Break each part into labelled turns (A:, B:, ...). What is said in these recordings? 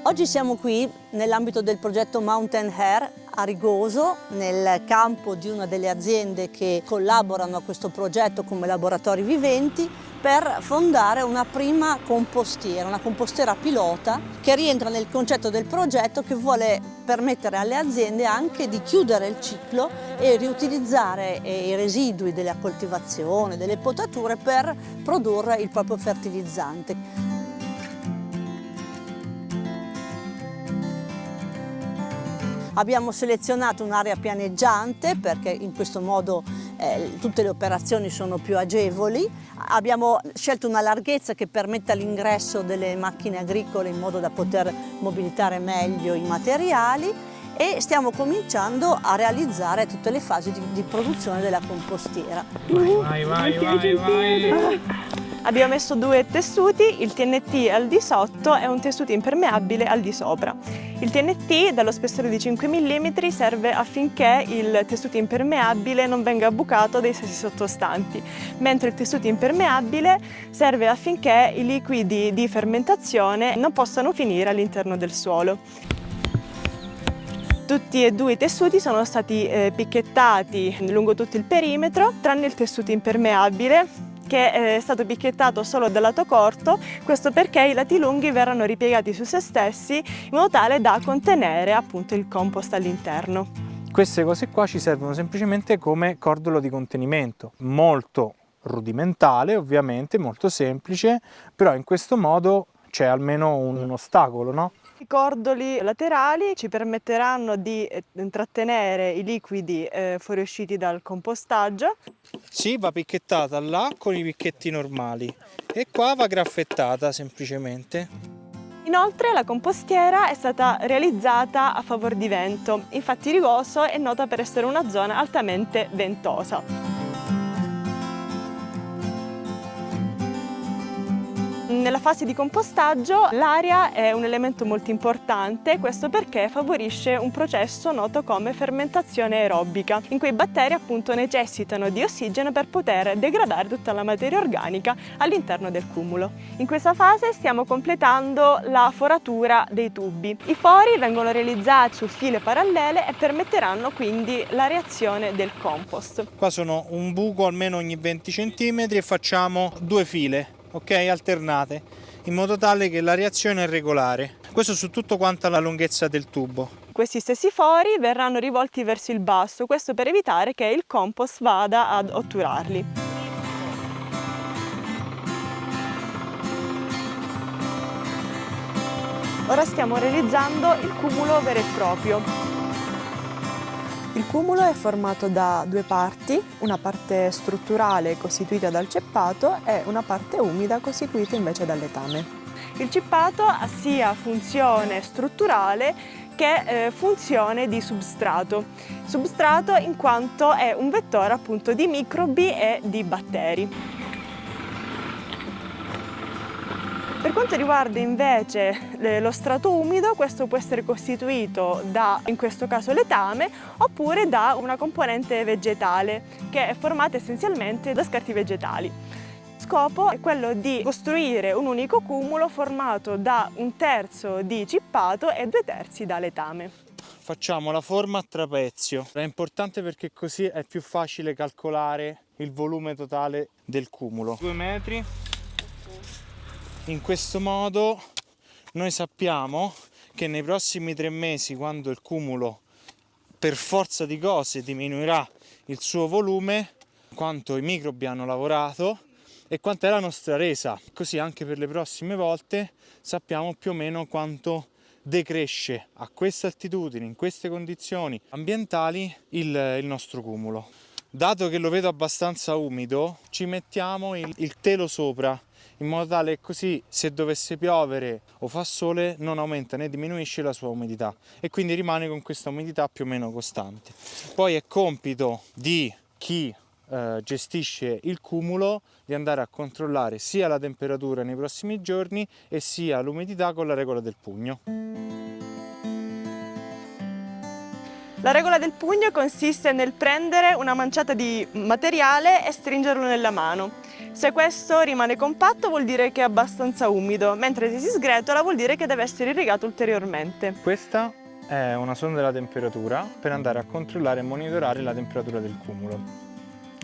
A: Oggi siamo qui nell'ambito del progetto Mountain Air a Rigoso, nel campo di una delle aziende che collaborano a questo progetto come laboratori viventi, per fondare una prima compostiera, una compostera pilota che rientra nel concetto del progetto, che vuole permettere alle aziende anche di chiudere il ciclo e riutilizzare i residui della coltivazione, delle potature per produrre il proprio fertilizzante. Abbiamo selezionato un'area pianeggiante perché in questo modo tutte le operazioni sono più agevoli. Abbiamo scelto una larghezza che permetta l'ingresso delle macchine agricole in modo da poter mobilitare meglio i materiali e stiamo cominciando a realizzare tutte le fasi di produzione della compostiera.
B: Vai. Abbiamo messo due tessuti, il TNT al di sotto e un tessuto impermeabile al di sopra. Il TNT dallo spessore di 5 mm serve affinché il tessuto impermeabile non venga bucato dai sassi sottostanti, mentre il tessuto impermeabile serve affinché i liquidi di fermentazione non possano finire all'interno del suolo. Tutti e due i tessuti sono stati picchettati lungo tutto il perimetro, tranne il tessuto impermeabile, che è stato picchettato solo dal lato corto, questo perché i lati lunghi verranno ripiegati su se stessi in modo tale da contenere appunto il compost all'interno.
C: Queste cose qua ci servono semplicemente come cordolo di contenimento, molto rudimentale ovviamente, molto semplice, però in questo modo c'è almeno un ostacolo, no?
B: I cordoli laterali ci permetteranno di trattenere i liquidi fuoriusciti dal compostaggio.
C: Sì, va picchettata là con i picchetti normali e qua va graffettata semplicemente.
B: Inoltre la compostiera è stata realizzata a favor di vento, infatti Rigoso è nota per essere una zona altamente ventosa. Nella fase di compostaggio l'aria è un elemento molto importante, questo perché favorisce un processo noto come fermentazione aerobica, in cui i batteri appunto necessitano di ossigeno per poter degradare tutta la materia organica all'interno del cumulo. In questa fase stiamo completando la foratura dei tubi. I fori vengono realizzati su file parallele e permetteranno quindi la reazione del compost.
C: Qua sono un buco almeno ogni 20 cm e facciamo due file, ok, alternate, in modo tale che la reazione è regolare. Questo su tutto quanta la lunghezza del tubo.
B: Questi stessi fori verranno rivolti verso il basso, questo per evitare che il compost vada ad otturarli. Ora stiamo realizzando il cumulo vero e proprio. Il cumulo è formato da due parti, una parte strutturale costituita dal ceppato e una parte umida costituita invece dal letame. Il cippato ha sia funzione strutturale che funzione di substrato. Substrato in quanto è un vettore appunto di microbi e di batteri. Per quanto riguarda invece lo strato umido, questo può essere costituito da, in questo caso, letame oppure da una componente vegetale che è formata essenzialmente da scarti vegetali. Lo scopo è quello di costruire un unico cumulo formato da 1/3 di cippato e 2/3 da letame.
C: Facciamo la forma a trapezio, è importante perché così è più facile calcolare il volume totale del cumulo. 2 metri. In questo modo noi sappiamo che nei prossimi 3 mesi, quando il cumulo per forza di cose diminuirà il suo volume, quanto i microbi hanno lavorato e quanta è la nostra resa. Così anche per le prossime volte sappiamo più o meno quanto decresce a queste altitudini, in queste condizioni ambientali, il nostro cumulo. Dato che lo vedo abbastanza umido, ci mettiamo il telo sopra, in modo tale che così, se dovesse piovere o fa sole, non aumenta né diminuisce la sua umidità e quindi rimane con questa umidità più o meno costante. Poi è compito di chi gestisce il cumulo di andare a controllare sia la temperatura nei prossimi giorni e sia l'umidità con la regola del pugno.
B: La regola del pugno consiste nel prendere una manciata di materiale e stringerlo nella mano. Se questo rimane compatto vuol dire che è abbastanza umido, mentre se si sgretola vuol dire che deve essere irrigato ulteriormente.
C: Questa è una sonda della temperatura per andare a controllare e monitorare la temperatura del cumulo.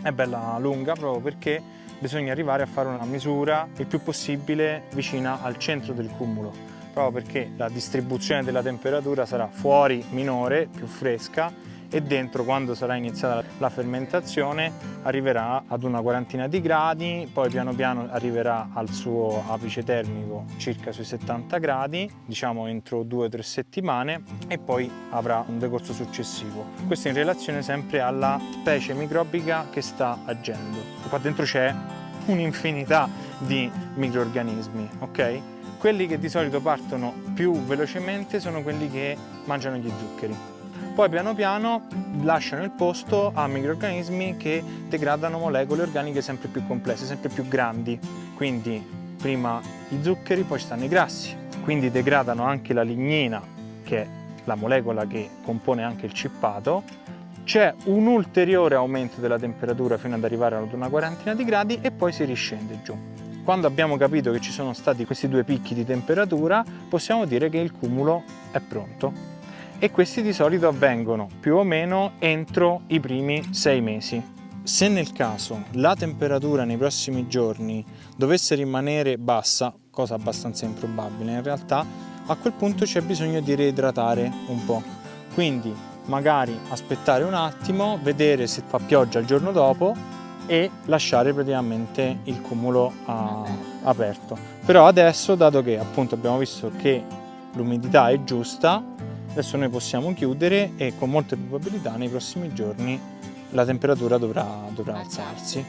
C: È bella lunga proprio perché bisogna arrivare a fare una misura il più possibile vicina al centro del cumulo, proprio perché la distribuzione della temperatura sarà fuori minore, più fresca, e dentro, quando sarà iniziata la fermentazione, arriverà ad una quarantina di gradi, poi piano piano arriverà al suo apice termico circa sui 70 gradi, diciamo entro 2 o 3 settimane, e poi avrà un decorso successivo. Questo in relazione sempre alla specie microbica che sta agendo. Qua dentro c'è un'infinità di microrganismi, ok? Quelli che di solito partono più velocemente sono quelli che mangiano gli zuccheri. Poi piano piano lasciano il posto a microrganismi che degradano molecole organiche sempre più complesse, sempre più grandi. Quindi prima i zuccheri, poi stanno i grassi. Quindi degradano anche la lignina, che è la molecola che compone anche il cippato. C'è un ulteriore aumento della temperatura fino ad arrivare ad una quarantina di gradi e poi si riscende giù. Quando abbiamo capito che ci sono stati questi due picchi di temperatura, possiamo dire che il cumulo è pronto. E questi di solito avvengono più o meno entro i primi 6 mesi. Se nel caso la temperatura nei prossimi giorni dovesse rimanere bassa, cosa abbastanza improbabile in realtà, a quel punto c'è bisogno di reidratare un po'. Quindi magari aspettare un attimo, vedere se fa pioggia il giorno dopo e lasciare praticamente il cumulo aperto. Però adesso, dato che appunto abbiamo visto che l'umidità è giusta, adesso noi possiamo chiudere e con molte probabilità nei prossimi giorni la temperatura dovrà alzarsi.